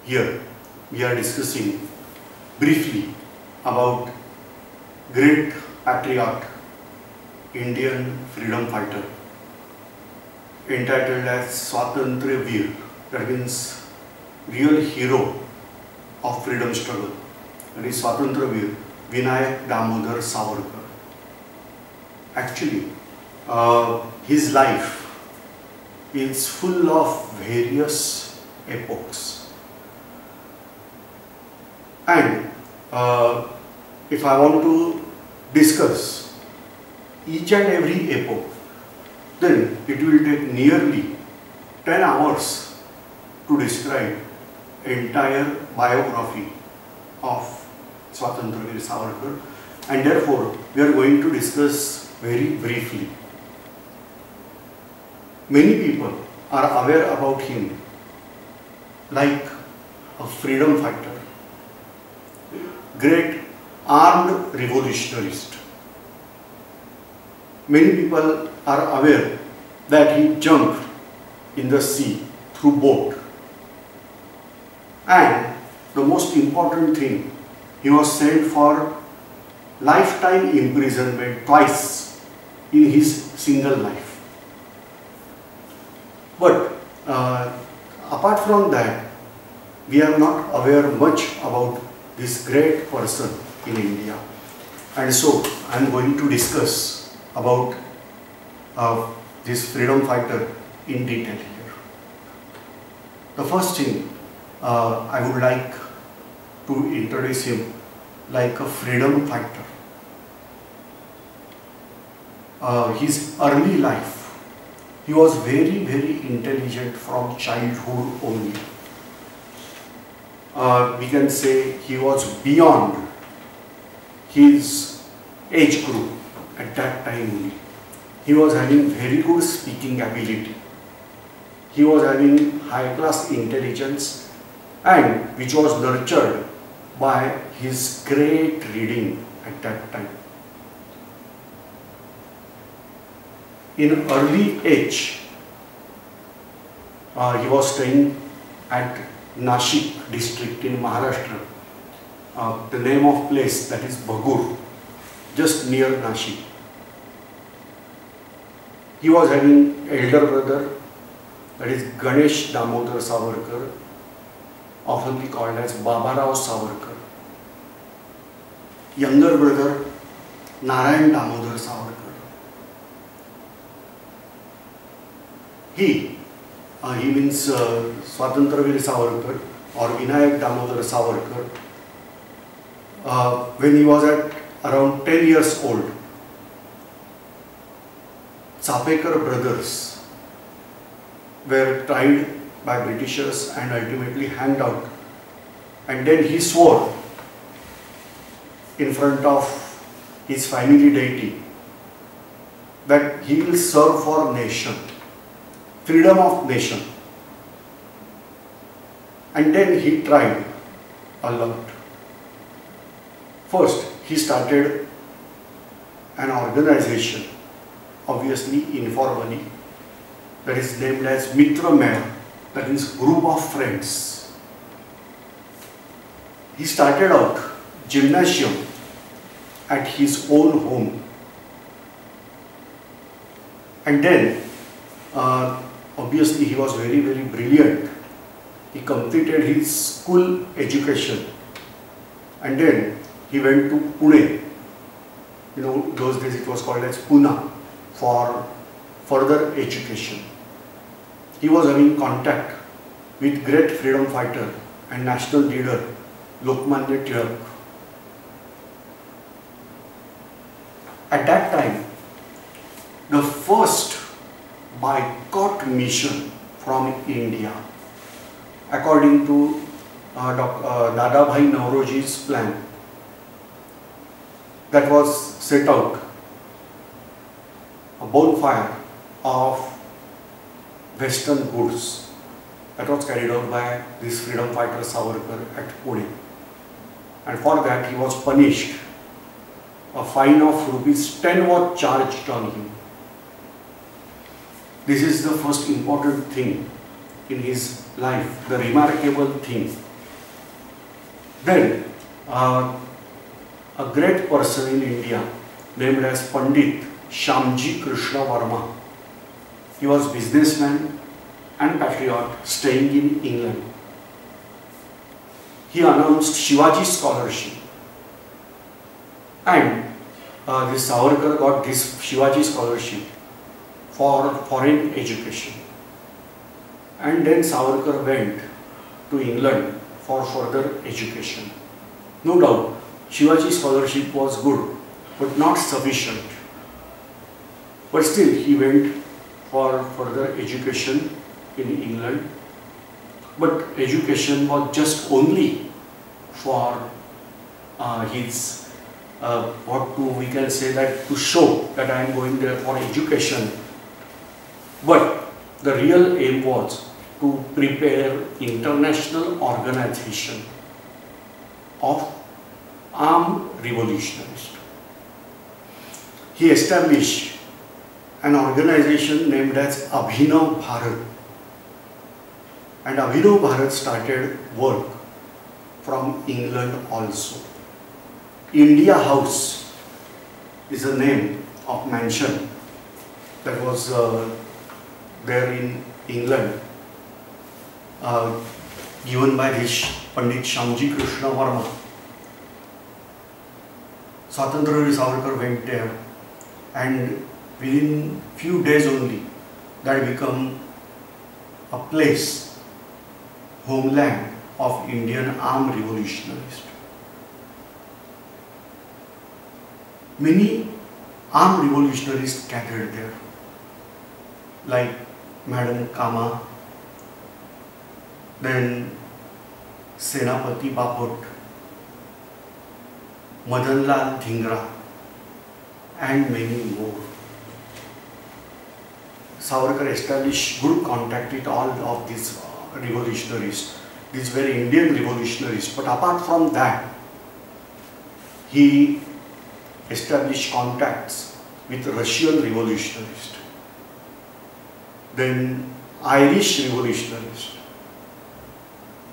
here we are discussing briefly about great patriot, Indian freedom fighter, entitled as Swatantryaveer, that means real hero of freedom struggle, that is Swatantryaveer Vinayak Damodar Savarkar. Actually, his life is full of various epochs, and if I want to discuss each and every epoch, then it will take nearly 10 hours to describe entire biography of Swatantryaveer Savarkar, and therefore we are going to discuss very briefly. Many people are aware about him like a freedom fighter, great armed revolutionist. Many people are aware that he jumped in the sea through boat, and the most important thing, he was sent for lifetime imprisonment twice in his single life. But apart from that, we are not aware much about this great person in India, and so I am going to discuss about this freedom fighter in detail here. The first thing, I would like to introduce him like a freedom fighter. His early life, he was very, very intelligent from childhood only. We can say he was beyond his age group at that time only. He was having very good speaking ability. He was having high class intelligence, and which was nurtured by his great reading at that time. In early age, he was staying at Nashik district in Maharashtra. The name of place, that is Bhagur, just near Nashik. He was having elder brother, that is Ganesh Damodar Savarkar, often called as Babarao Savarkar. Younger brother Narayan Damodar Savarkar. He means Swatantryaveer Savarkar or Vinayak Damodar Savarkar. When he was at around 10 years old, Chapekar brothers were tried by Britishers and ultimately hanged out. And then he swore in front of his family deity that he will serve for nation, freedom of nation. And then he tried a lot. First, he started an organization, obviously informally, that is named as Mitramela, that is group of friends. He started out gymnasium at his own home, and then obviously he was very, very brilliant. He completed his school education, and then he went to Pune. You know, those days it was called as Pune, for further education. He was having contact with great freedom fighter and national leader Lokmanya Tilak. At that time, the first boycott mission from India, according to Dadabhai Nauroji's plan, that was set out a bonfire of Western goods that was carried out by this freedom fighter Savarkar at Pune, and for that he was punished. A fine of ₹10 was charged on him. This is the first important thing in his life, the remarkable thing Then a great person in India named as Pandit Shyamji Krishna Varma. He was businessman and patriot staying in England. He announced Shivaji scholarship, and this Savarkar got this Shivaji scholarship for foreign education. And then Savarkar went to England for further education. No doubt, Shivaji scholarship was good, but not sufficient. But still, he went for further education in England. But education was just only for his, we can say that to show that I am going there for education. But the real aim was to prepare international organization of armed revolutionists. He established an organization named as Abhinav Bharat. And Abhinav Bharat started work from England also. India House is the name of mansion that was there in England, given by this Pandit Shyamji Krishna Varma. Swatantryaveer Savarkar went there, and within few days only, that became a place, homeland of Indian armed revolutionists. Many armed revolutionists gathered there, like Madam Kama, then Senapati Baput, Madanlal Dhingra, and many more. Savarkar established good contact with all of these revolutionists. These were Indian revolutionists, but apart from that, he established contacts with Russian revolutionists, then Irish revolutionists,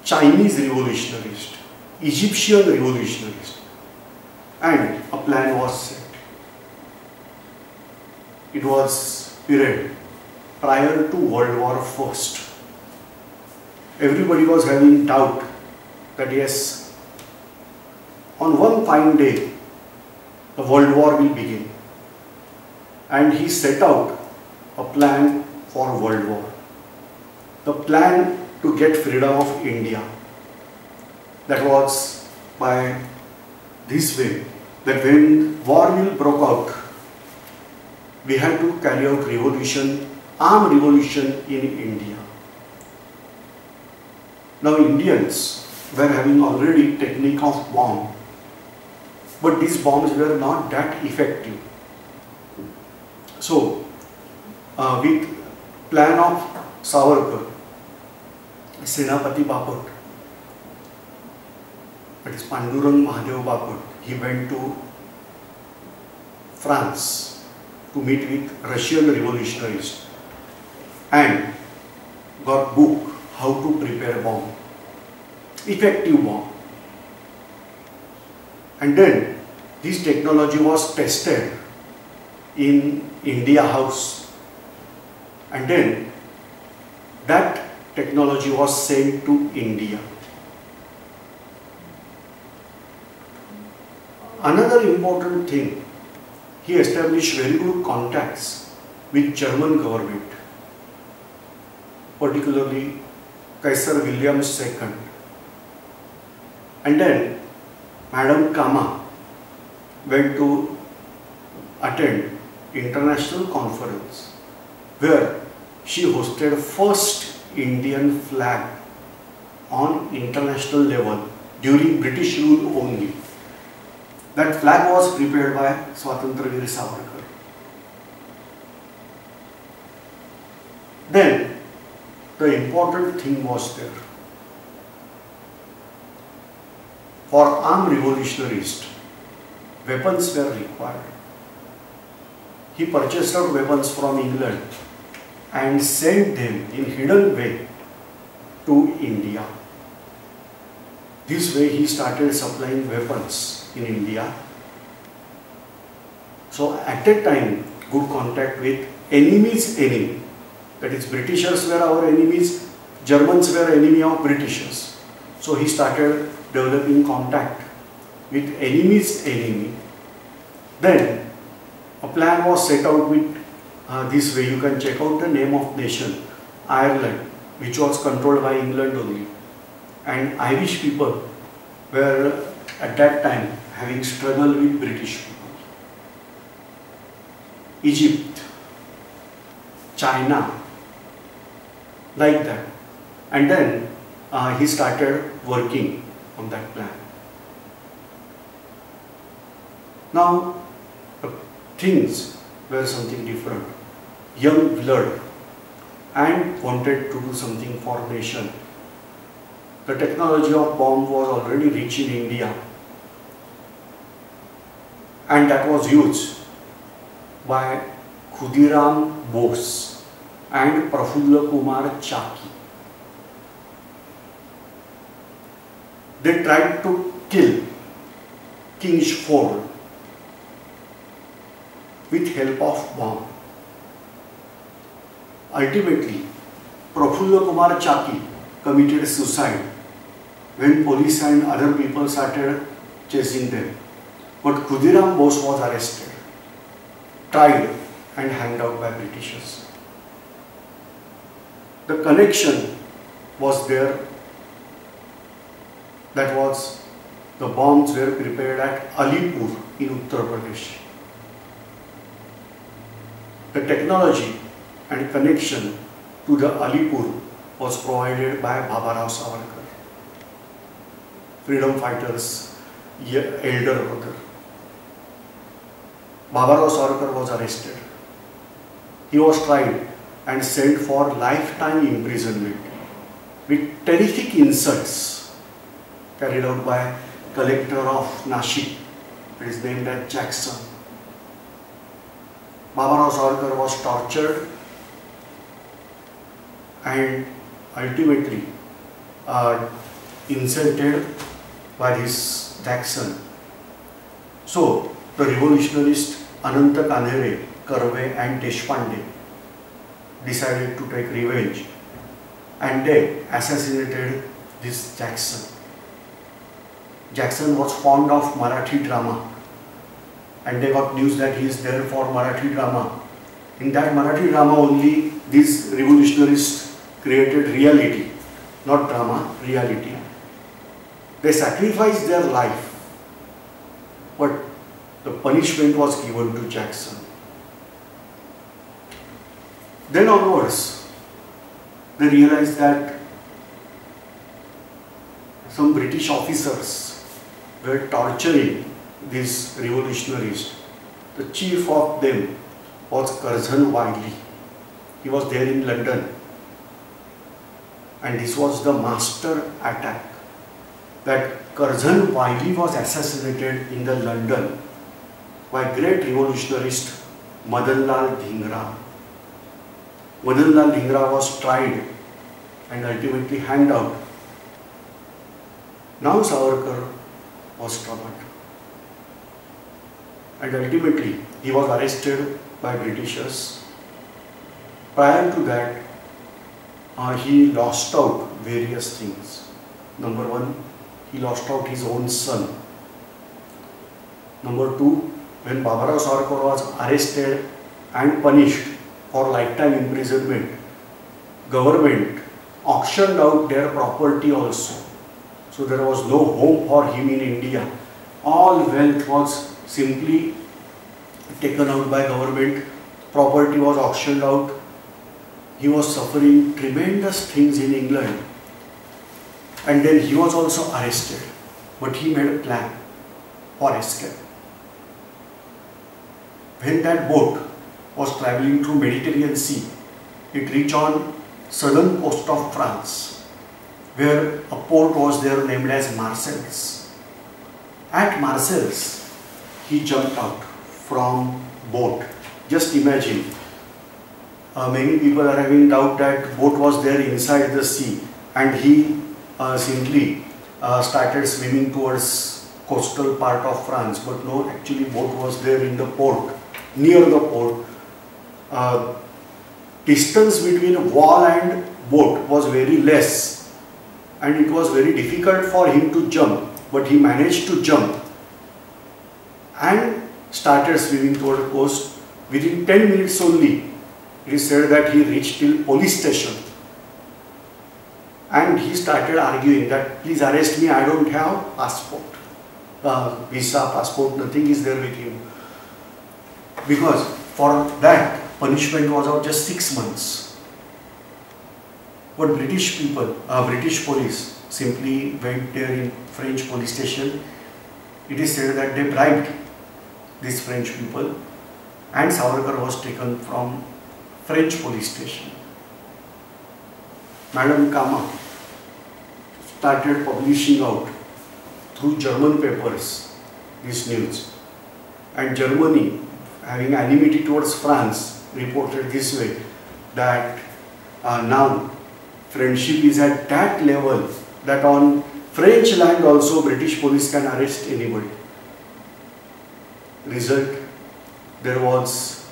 Chinese revolutionists, Egyptian revolutionists, and a plan was set. It was period prior to World War I. Everybody was having doubt that yes, on one fine day, the World War will begin. And he set out a plan for World War. The plan to get freedom of India. That was by this way, that when war will broke out, we had to carry out revolution, armed revolution in India. Now Indians were having already technique of bomb, but these bombs were not that effective. So, with plan of Savarkar, Senapati Baput, that is Pandurang Mahadev Baput, he went to France to meet with Russian revolutionists and got book how to prepare bomb, effective bomb. And then this technology was tested in India House, and then that technology was sent to India. Another important thing, he established very good contacts with German government, particularly Kaiser William II. And then Madam Kama went to attend international conference where she hosted first Indian flag on international level during British rule only. That flag was prepared by Swatantryaveer Savarkar. Then the important thing was there. For armed revolutionists, weapons were required. He purchased out weapons from England and sent them in hidden way to India. This way he started supplying weapons in India. So at that time, good contact with enemy's enemy. That is, Britishers were our enemies, Germans were enemy of Britishers. So he started developing contact with enemy's enemy. Then a plan was set out with this way. You can check out the name of nation, Ireland, which was controlled by England only. And Irish people were at that time having struggled with British people. Egypt, China, like that. And then he started working on that plan. Now, things were something different. Young blood and wanted to do something for nation. The technology of bomb was already rich in India, and that was used by Khudiram Bose and Prafulla Kumar Chaki. They tried to kill King's Ford with help of bomb. Ultimately, Prafulla Kumar Chaki committed suicide when police and other people started chasing them. But Khudiram Bose was arrested, tried and hanged out by Britishers. The connection was there. That was, the bombs were prepared at Alipur in Uttar Pradesh. The technology and connection to the Alipur was provided by Veer Savarkar, freedom fighters' elder brother. Veer Savarkar was arrested. He was tried and sent for lifetime imprisonment with terrific insults carried out by collector of Nashik. It is named as Jackson. Veer Savarkar was tortured and ultimately insulted by this Jackson. So the revolutionists Ananta Kanhere, Karve and Deshpande decided to take revenge, and they assassinated this Jackson. Jackson was fond of Marathi drama, and they got news that he is there for Marathi drama. In that Marathi drama only, these revolutionists created reality, not drama, reality. They sacrificed their life, but the punishment was given to Jackson. Then onwards, they realized that some British officers were torturing these revolutionists. The chief of them was Curzon Wiley. He was there in London, and this was the master attack. That Curzon Wiley was assassinated in the London by great revolutionist Madan Lal Dhingra. Madan Lal Dhingra was tried and ultimately hanged out. Now Savarkar was troubled, and ultimately he was arrested by Britishers. Prior to that, he lost out various things. Number one, he lost out his own son. Number two, when Veer Savarkar was arrested and punished for lifetime imprisonment, government auctioned out their property also. So there was no home for him in India. All wealth was simply taken out by government. Property was auctioned out. He was suffering tremendous things in England. And then he was also arrested. But he made a plan for escape. When that boat was traveling through Mediterranean Sea, it reached on southern coast of France, where a port was there named as Marseilles. At Marseilles, he jumped out from boat. Just imagine, many people are having doubt that boat was there inside the sea, and he simply started swimming towards coastal part of France, but no, actually boat was there in the port, near the port. Distance between wall and boat was very less, and it was very difficult for him to jump, but he managed to jump and started swimming toward the coast. Within 10 minutes only, it is said that he reached till police station, and he started arguing that please arrest me, I don't have passport, visa, passport, nothing is there with him, because for that punishment was of just 6 months. But British people, British police simply went there in French police station. It is said that they bribed these French people, and Savarkar was taken from French police station. Madame Kama started publishing out through German papers this news, and Germany, having enmity towards France, reported this way that now friendship is at that level that on French land also British police can arrest anybody. Result, there was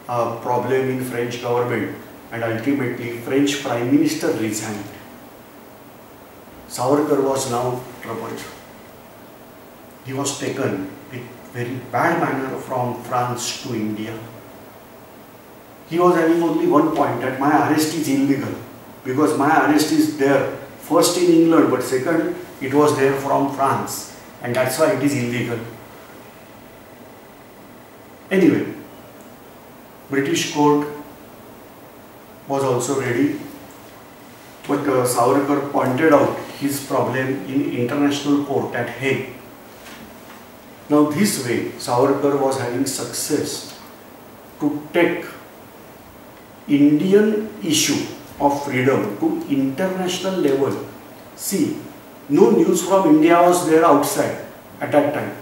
a problem in French government, and ultimately French Prime Minister resigned. Savarkar was now troubled. He was taken with very bad manner from France to India. He was having only one point, that my arrest is illegal, because my arrest is there first in England, but second it was there from France, and that's why it is illegal. Anyway, British court was also ready, but Savarkar pointed out his problem in international court at Hague. Now this way Savarkar was having success to take Indian issue of freedom to international level. See, no news from India was there outside at that time.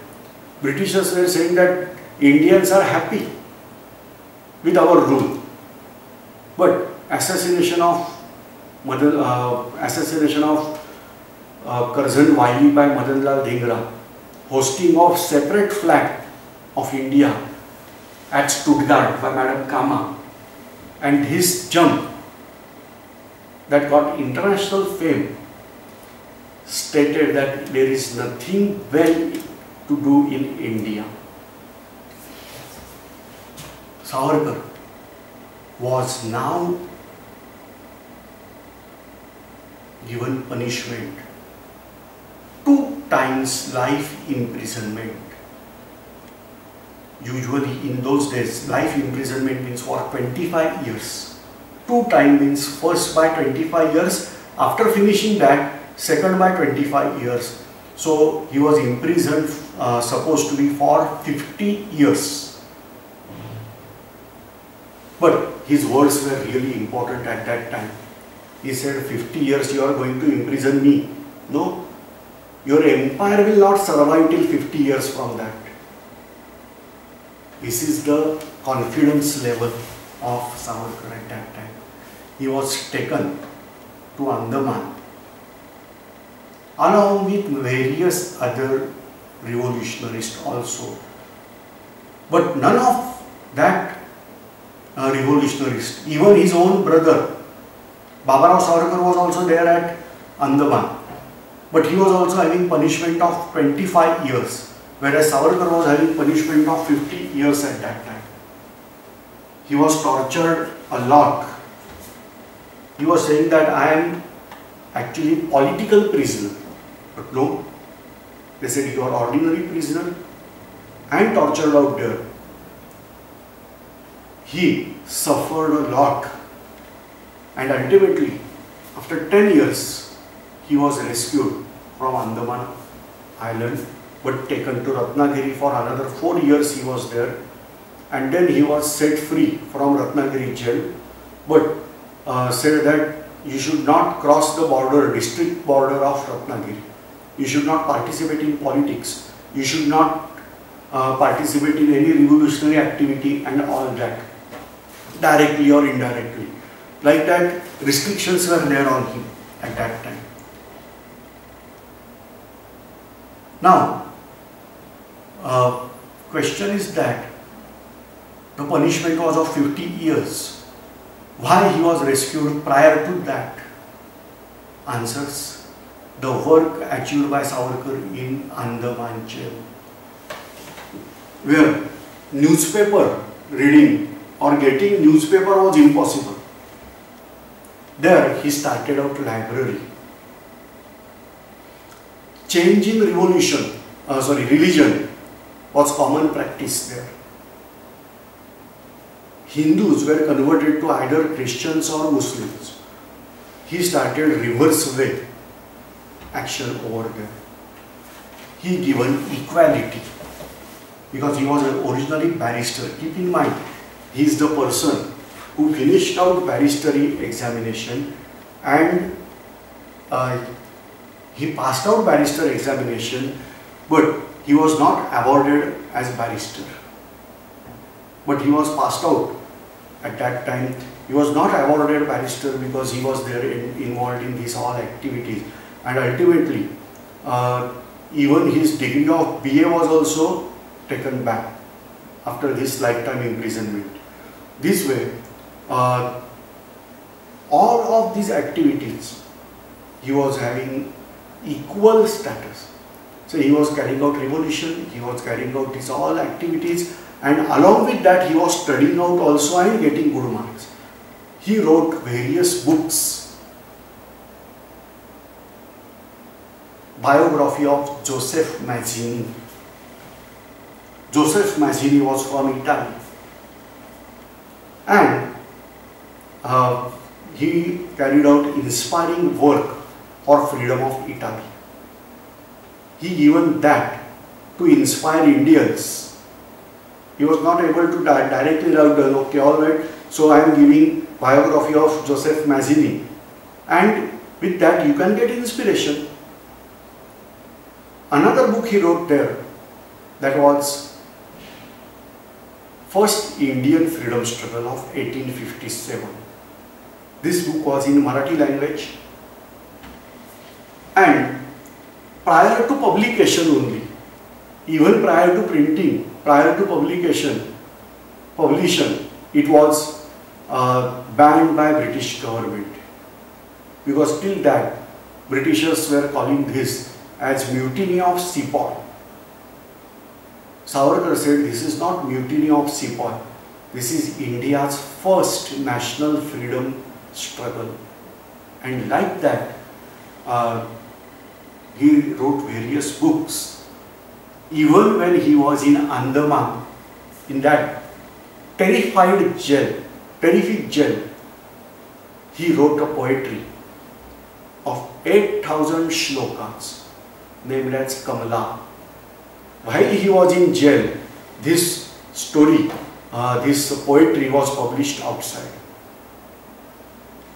Britishers were saying that Indians are happy with our rule, but assassination of Curzon Wiley by Madan Lal Dhingra, hosting of separate flag of India at Stuttgart by Madame Kama, and his jump that got international fame stated that there is nothing well to do in India. Savarkar was now given punishment, 2 times life imprisonment. Usually in those days, life imprisonment means for 25 years. 2 times means first by 25 years, after finishing that, second by 25 years. So he was imprisoned supposed to be for 50 years. But his words were really important at that time. He said, 50 years you are going to imprison me. No, your empire will not survive till 50 years from that. This is the confidence level of Savarkar at that time. He was taken to Andaman along with various other revolutionists also. But none of that revolutionists, even his own brother Babarao Savarkar was also there at Andaman, but he was also having punishment of 25 years, whereas Savarkar was having punishment of 50 years at that time. He was tortured a lot. He was saying that I am actually political prisoner, but no, they said you are ordinary prisoner and tortured out there. He suffered a lot, and ultimately after 10 years he was rescued from Andaman Island, but taken to Ratnagiri. For another 4 years he was there, and then he was set free from Ratnagiri jail, but said that you should not cross the border, district border of Ratnagiri. You should not participate in politics. You should not participate in any revolutionary activity and all that, directly or indirectly. Like that, restrictions were there on him at that time. Now, question is that the punishment was of 50 years. Why he was rescued prior to that? Answers: the work achieved by Savarkar in Andaman jail, where newspaper reading or getting newspaper was impossible. There he started out library. Changing religion was common practice there. Hindus were converted to either Christians or Muslims. He started reverse way action over there. He given equality because he was originally barrister. Keep in mind, he is the person who finished out barristery examination and he passed out barrister examination, but he was not awarded as barrister. But he was passed out at that time. He was not awarded barrister because he was there involved in these all activities. And ultimately, even his degree of BA was also taken back after this lifetime imprisonment. This way, all of these activities, he was having equal status. So he was carrying out revolution, he was carrying out these all activities, and along with that he was studying out also and getting good marks. He wrote various books. Biography of Joseph Mazzini. Joseph Mazzini was from Italy, and he carried out inspiring work for freedom of Italy. He given that to inspire Indians. He was not able to directly write, okay, all right, so I am giving biography of Joseph Mazzini, and with that you can get inspiration. Another book he wrote there, that was First Indian Freedom Struggle of 1857. This book was in Marathi language, and prior to publication only, even prior to printing, prior to publication, it was banned by British government, because till that Britishers were calling this as mutiny of sepoy. Savarkar said this is not mutiny of sepoy, this is India's first national freedom struggle. And like that, he wrote various books. Even when he was in Andaman, in that terrific jail, he wrote a poetry of 8,000 shlokas named as Kamala. While he was in jail, this story, this poetry was published outside.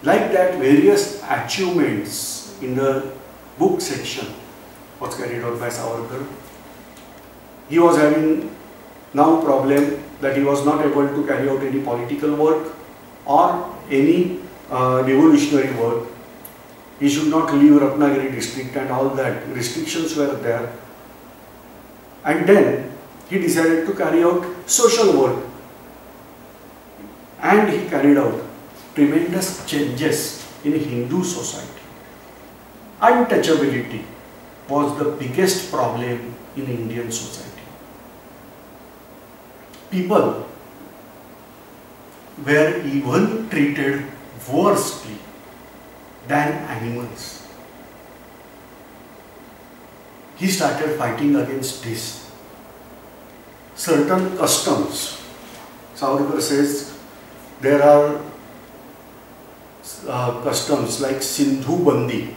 Like that, various achievements in the book section was carried out by Savarkar. He was having now problem that he was not able to carry out any political work or any revolutionary work. He should not leave Ratnagiri district and all that. Restrictions were there. And then he decided to carry out social work. And he carried out tremendous changes in Hindu society. Untouchability was the biggest problem in Indian society. People were even treated worstly than animals. He started fighting against this. Certain customs, Savarkar says, there are customs like Sindhu Bandi,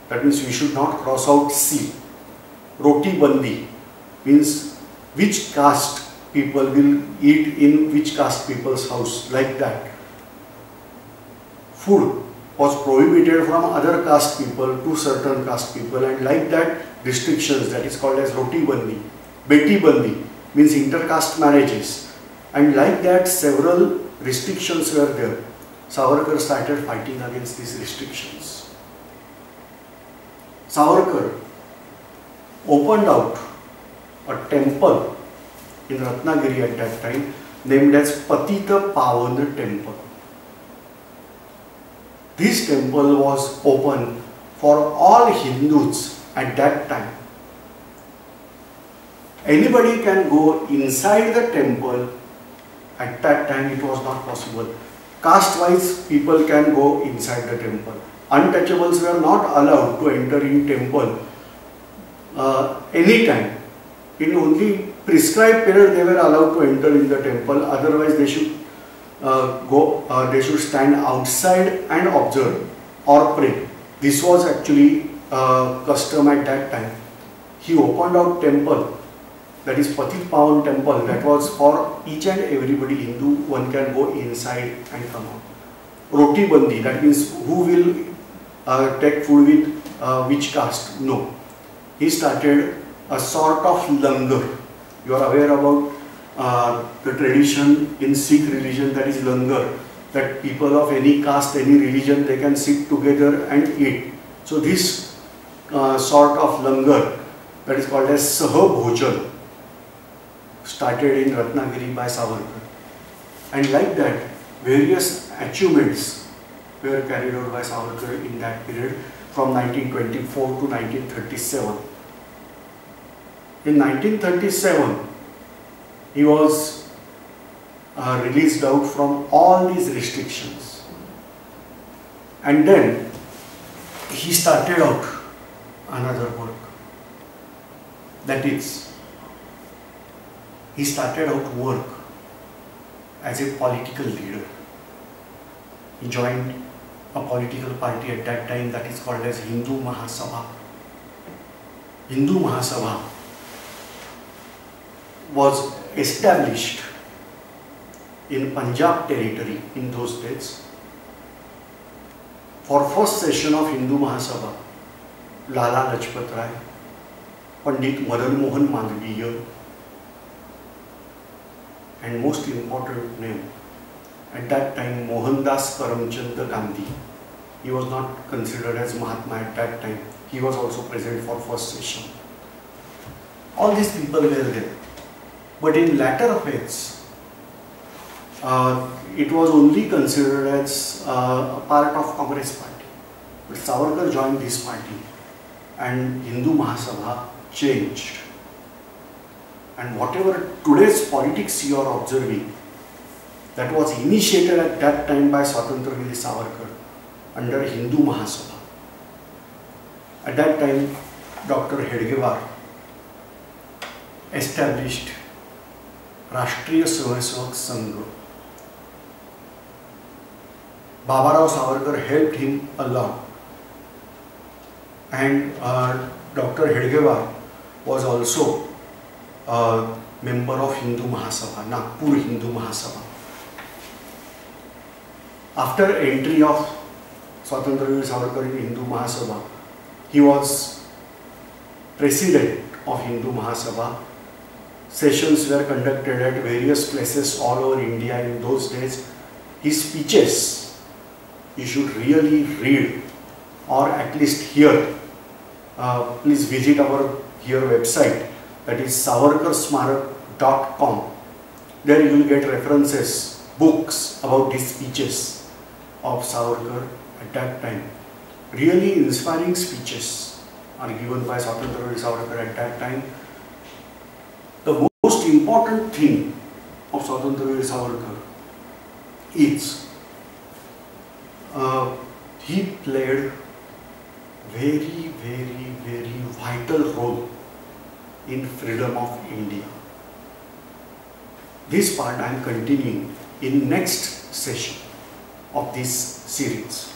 that means we should not cross out sea. Roti Bandi means which caste people will eat in which caste people's house, like that. Food was prohibited from other caste people to certain caste people, and like that restrictions, that is called as Roti Bandi. Beti Bandi means intercaste marriages, and like that several restrictions were there. Savarkar started fighting against these restrictions. Savarkar opened out a temple in Ratnagiri at that time named as Patita Pavana Temple. This temple was open for all Hindus at that time. Anybody can go inside the temple. At that time it was not possible. Caste-wise people can go inside the temple. Untouchables were not allowed to enter in temple anytime. In only prescribed period they were allowed to enter in the temple. Otherwise they should they should stand outside and observe or pray. This was actually custom at that time. He opened out temple, that is Patit Pavan temple, that was for each and everybody Hindu. One can go inside and come out. Roti Bandi, that means who will take food with which caste? No. He started a sort of langar. You are aware about the tradition in Sikh religion, that is langar, that people of any caste, any religion, they can sit together and eat. So this sort of langar, that is called as Sahabhojan, started in Ratnagiri by Savarkar. And like that, various achievements were carried out by Savarkar in that period from 1924 to 1937. In 1937, he was released out from all these restrictions. And then he started out another work. That is, he started out work as a political leader. He joined a political party at that time that is called as Hindu Mahasabha. Hindu Mahasabha was established in Punjab territory in those days. For first session of Hindu Mahasabha, Lala Lajpat Rai, Pandit Madan Mohan Malviya, and most important name, at that time Mohandas Karamchand Gandhi. He was not considered as Mahatma at that time. He was also present for first session. All these people were there. But in latter phase, it was only considered as a part of Congress party. But Savarkar joined this party and Hindu Mahasabha changed. And whatever today's politics you are observing, that was initiated at that time by Swatantryaveer Savarkar under Hindu Mahasabha. At that time, Dr. Hedgewar established Rashtriya Swayamsevak Sangh. Babarao Savarkar helped him a lot, and Dr. Hedgewar was also a member of Hindu Mahasabha, Nagpur Hindu Mahasabha. After entry of Swatantryaveer Savarkar in Hindu Mahasabha, he was president of Hindu Mahasabha. Sessions were conducted at various places all over India in those days. His speeches you should really read, or at least hear. Please visit our website, that is savarkarsmarak.com. There you will get references, books about these speeches of Savarkar at that time. Really inspiring speeches are given by Swatantryaveer Savarkar at that time. The most important thing of Swatantryaveer Savarkar is he played very vital role in freedom of India. This part I am continuing in next session of this series.